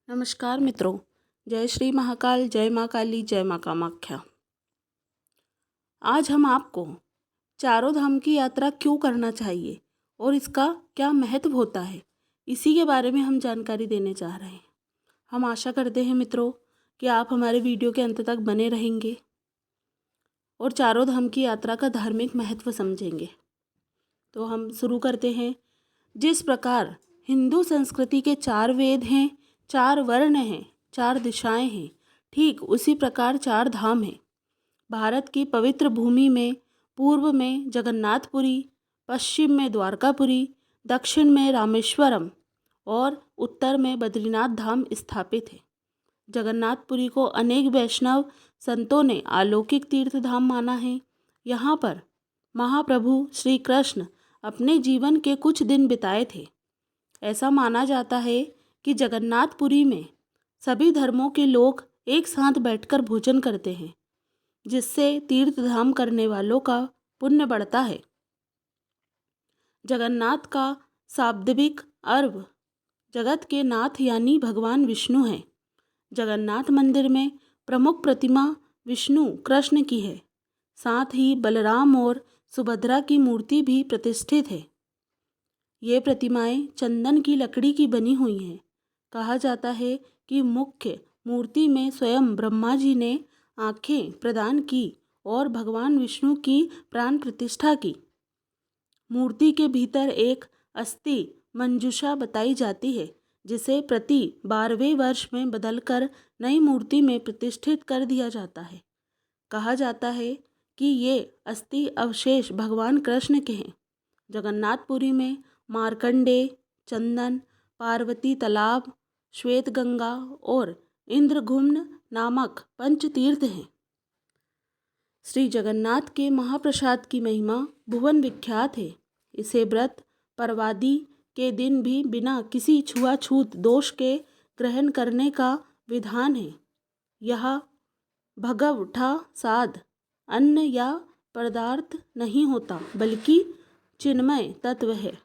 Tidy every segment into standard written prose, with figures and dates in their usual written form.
नमस्कार मित्रों, जय श्री महाकाल, जय माँ काली, जय माँ कामाख्या। आज हम आपको चारों धाम की यात्रा क्यों करना चाहिए और इसका क्या महत्व होता है, इसी के बारे में हम जानकारी देने जा रहे हैं। हम आशा करते हैं मित्रों कि आप हमारे वीडियो के अंत तक बने रहेंगे और चारों धाम की यात्रा का धार्मिक महत्व समझेंगे। तो हम शुरू करते हैं। जिस प्रकार हिंदू संस्कृति के 4 वेद हैं, 4 वर्ण हैं, 4 दिशाएं हैं, ठीक उसी प्रकार 4 धाम हैं। भारत की पवित्र भूमि में पूर्व में जगन्नाथपुरी, पश्चिम में द्वारकापुरी, दक्षिण में रामेश्वरम और उत्तर में बद्रीनाथ धाम स्थापित है। जगन्नाथपुरी को अनेक वैष्णव संतों ने अलौकिक तीर्थ धाम माना है। यहाँ पर महाप्रभु श्री कृष्ण अपने जीवन के कुछ दिन बिताए थे। ऐसा माना जाता है कि जगन्नाथपुरी में सभी धर्मों के लोग एक साथ बैठकर भोजन करते हैं, जिससे तीर्थ धाम करने वालों का पुण्य बढ़ता है। जगन्नाथ का शाब्दिक अर्थ जगत के नाथ यानी भगवान विष्णु है। जगन्नाथ मंदिर में प्रमुख प्रतिमा विष्णु कृष्ण की है। साथ ही बलराम और सुभद्रा की मूर्ति भी प्रतिष्ठित है। ये प्रतिमाएं चंदन की लकड़ी की बनी हुई हैं। कहा जाता है कि मुख्य मूर्ति में स्वयं ब्रह्मा जी ने आँखें प्रदान की और भगवान विष्णु की प्राण प्रतिष्ठा की। मूर्ति के भीतर एक अस्थि मंजूषा बताई जाती है, जिसे प्रति 12वें वर्ष में बदलकर नई मूर्ति में प्रतिष्ठित कर दिया जाता है। कहा जाता है कि ये अस्थि अवशेष भगवान कृष्ण के हैं। जगन्नाथपुरी में मार्कंडेय, चंदन, पार्वती तालाब, श्वेत गंगा और इंद्रघुम्न नामक पंचतीर्थ हैं। श्री जगन्नाथ के महाप्रसाद की महिमा भुवन विख्यात है। इसे व्रत परवादि के दिन भी बिना किसी छुआछूत दोष के ग्रहण करने का विधान है। यह भगवठा साध अन्न या पदार्थ नहीं होता, बल्कि चिन्मय तत्व है।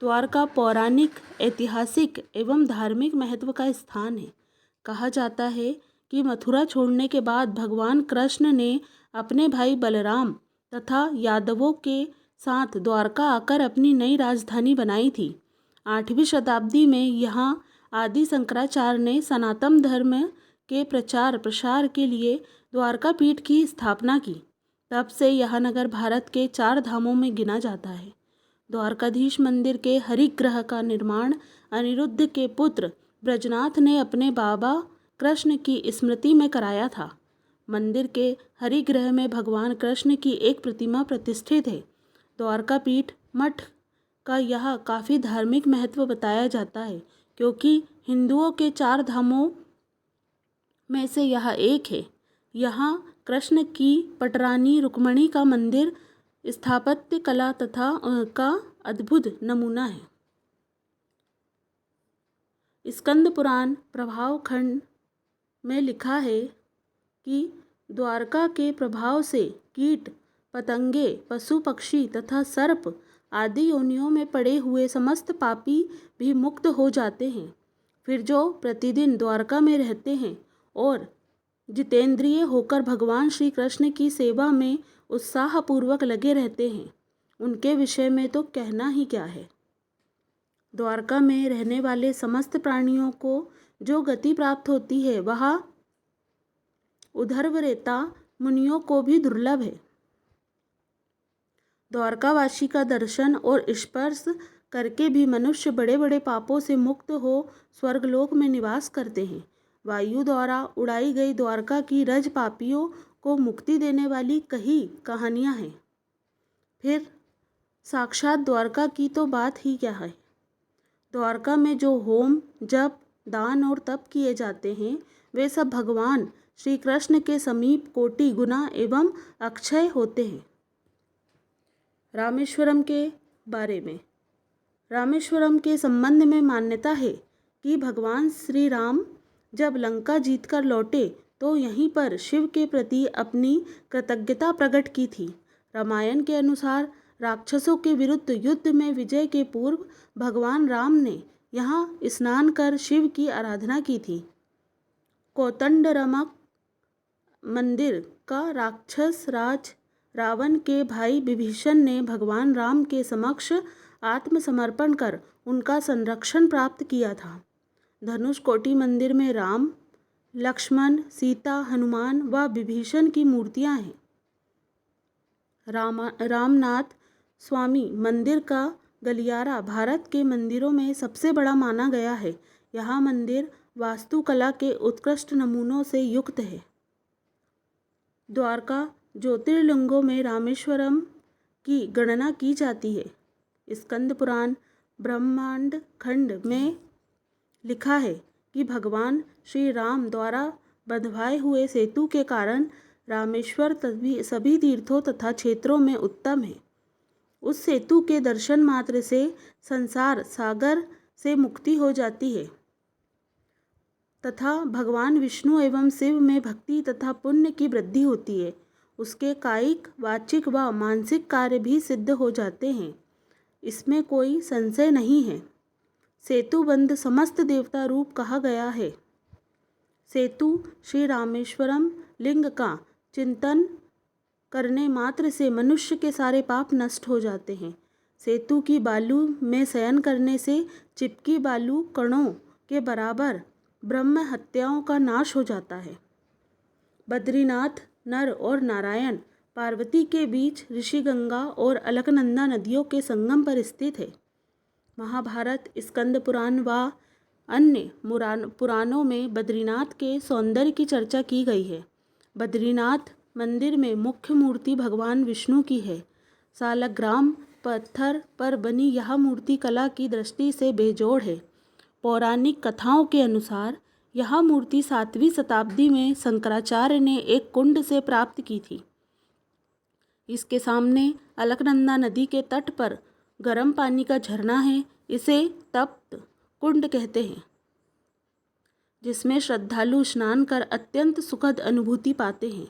द्वारका पौराणिक, ऐतिहासिक एवं धार्मिक महत्व का स्थान है। कहा जाता है कि मथुरा छोड़ने के बाद भगवान कृष्ण ने अपने भाई बलराम तथा यादवों के साथ द्वारका आकर अपनी नई राजधानी बनाई थी। 8वीं शताब्दी में यहाँ आदि शंकराचार्य ने सनातन धर्म के प्रचार प्रसार के लिए द्वारका पीठ की स्थापना की। तब से यह नगर भारत के 4 धामों में गिना जाता है। द्वारकाधीश मंदिर के हरिगृह का निर्माण अनिरुद्ध के पुत्र ब्रजनाथ ने अपने बाबा कृष्ण की स्मृति में कराया था। मंदिर के हरिगृह में भगवान कृष्ण की एक प्रतिमा प्रतिष्ठित है। द्वारका पीठ मठ का यह काफ़ी धार्मिक महत्व बताया जाता है, क्योंकि हिंदुओं के 4 धामों में से यह एक है। यहाँ कृष्ण की पटरानी रुक्मिणी का मंदिर स्थापत्य कला तथा का अद्भुत नमूना है। स्कंद पुराण प्रभाव खंड में लिखा है कि द्वारका के प्रभाव से कीट पतंगे, पशु पक्षी तथा सर्प आदि योनियों में पड़े हुए समस्त पापी भी मुक्त हो जाते हैं। फिर जो प्रतिदिन द्वारका में रहते हैं और जितेंद्रिय होकर भगवान श्री कृष्ण की सेवा में उत्साहपूर्वक लगे रहते हैं, उनके विषय में तो कहना ही क्या है। द्वारका में रहने वाले समस्त प्राणियों को जो गति प्राप्त होती है, वह उधर्वरेता मुनियों को भी दुर्लभ है। द्वारकावासी का दर्शन और स्पर्श करके भी मनुष्य बड़े बड़े पापों से मुक्त हो स्वर्गलोक में निवास करते हैं। वायु द्वारा उड़ाई गई द्वारका की रज पापियों को मुक्ति देने वाली कई कहानियाँ हैं। फिर साक्षात द्वारका की तो बात ही क्या है। द्वारका में जो होम, जप, दान और तप किए जाते हैं, वे सब भगवान श्री कृष्ण के समीप कोटि गुना एवं अक्षय होते हैं। रामेश्वरम के बारे में, रामेश्वरम के संबंध में मान्यता है कि भगवान श्री राम जब लंका जीतकर लौटे तो यहीं पर शिव के प्रति अपनी कृतज्ञता प्रकट की थी। रामायण के अनुसार राक्षसों के विरुद्ध युद्ध में विजय के पूर्व भगवान राम ने यहाँ स्नान कर शिव की आराधना की थी। कोदंडरमक मंदिर का राक्षस राज रावण के भाई विभीषण ने भगवान राम के समक्ष आत्मसमर्पण कर उनका संरक्षण प्राप्त किया था। धनुषकोटि मंदिर में राम, लक्ष्मण, सीता, हनुमान व विभीषण की मूर्तियां हैं। रामनाथ स्वामी मंदिर का गलियारा भारत के मंदिरों में सबसे बड़ा माना गया है। यह मंदिर वास्तुकला के उत्कृष्ट नमूनों से युक्त है। द्वारका ज्योतिर्लिंगों में रामेश्वरम की गणना की जाती है। स्कंद पुराण ब्रह्मांड खंड में लिखा है कि भगवान श्री राम द्वारा बंधवाए हुए सेतु के कारण रामेश्वर सभी तीर्थों तथा क्षेत्रों में उत्तम है। उस सेतु के दर्शन मात्र से संसार सागर से मुक्ति हो जाती है तथा भगवान विष्णु एवं शिव में भक्ति तथा पुण्य की वृद्धि होती है। उसके कायिक, वाचिक व मानसिक कार्य भी सिद्ध हो जाते हैं, इसमें कोई संशय नहीं है। सेतुबंध समस्त देवता रूप कहा गया है। सेतु श्री रामेश्वरम लिंग का चिंतन करने मात्र से मनुष्य के सारे पाप नष्ट हो जाते हैं। सेतु की बालू में शयन करने से चिपकी बालू कणों के बराबर ब्रह्म हत्याओं का नाश हो जाता है। बद्रीनाथ नर और नारायण पार्वती के बीच ऋषिगंगा और अलकनंदा नदियों के संगम पर स्थित है। महाभारत, स्कंद पुराण व अन्य पुराणों में बद्रीनाथ के सौंदर्य की चर्चा की गई है। बद्रीनाथ मंदिर में मुख्य मूर्ति भगवान विष्णु की है। सालग्राम पत्थर पर बनी यह मूर्ति कला की दृष्टि से बेजोड़ है। पौराणिक कथाओं के अनुसार यह मूर्ति 7वीं शताब्दी में शंकराचार्य ने एक कुंड से प्राप्त की थी। इसके सामने अलकनंदा नदी के तट पर गर्म पानी का झरना है। इसे तप्त कुंड कहते हैं, जिसमें श्रद्धालु स्नान कर अत्यंत सुखद अनुभूति पाते हैं।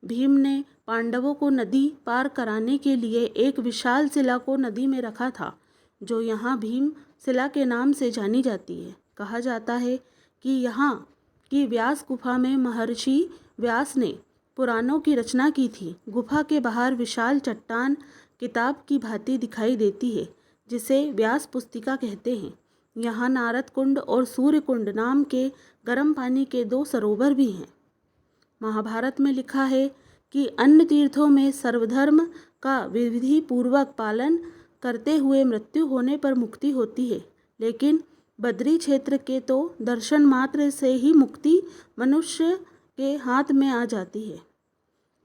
भीम ने पांडवों को नदी पार कराने के लिए एक विशाल शिला को नदी में रखा था, जो यहाँ भीम शिला के नाम से जानी जाती है। कहा जाता है कि यहाँ की व्यास गुफा में महर्षि व्यास ने पुराणों की रचना की थी। गुफा के बाहर विशाल चट्टान किताब की भांति दिखाई देती है, जिसे व्यास पुस्तिका कहते हैं। यहाँ नारद कुंड और सूर्य कुंड नाम के गर्म पानी के 2 सरोवर भी हैं। महाभारत में लिखा है कि अन्य तीर्थों में सर्वधर्म का विधि पूर्वक पालन करते हुए मृत्यु होने पर मुक्ति होती है, लेकिन बद्री क्षेत्र के तो दर्शन मात्र से ही मुक्ति मनुष्य के हाथ में आ जाती है।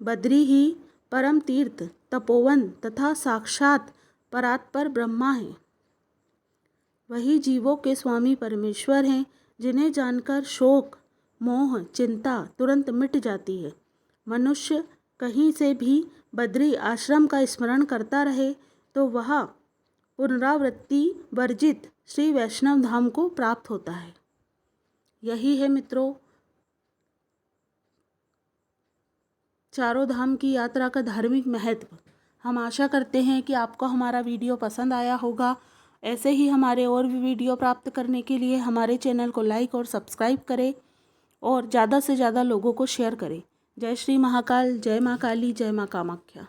बद्री ही परम तीर्थ, तपोवन तथा साक्षात परात्पर ब्रह्मा है। वही जीवों के स्वामी परमेश्वर हैं, जिन्हें जानकर शोक, मोह, चिंता तुरंत मिट जाती है। मनुष्य कहीं से भी बद्री आश्रम का स्मरण करता रहे तो वह पुनरावृत्ति वर्जित श्री वैष्णव धाम को प्राप्त होता है। यही है मित्रों चारों धाम की यात्रा का धार्मिक महत्व। हम आशा करते हैं कि आपको हमारा वीडियो पसंद आया होगा। ऐसे ही हमारे और भी वीडियो प्राप्त करने के लिए हमारे चैनल को लाइक और सब्सक्राइब करें और ज़्यादा से ज़्यादा लोगों को शेयर करें। जय श्री महाकाल, जय माँ काली, जय माँ कामाख्या।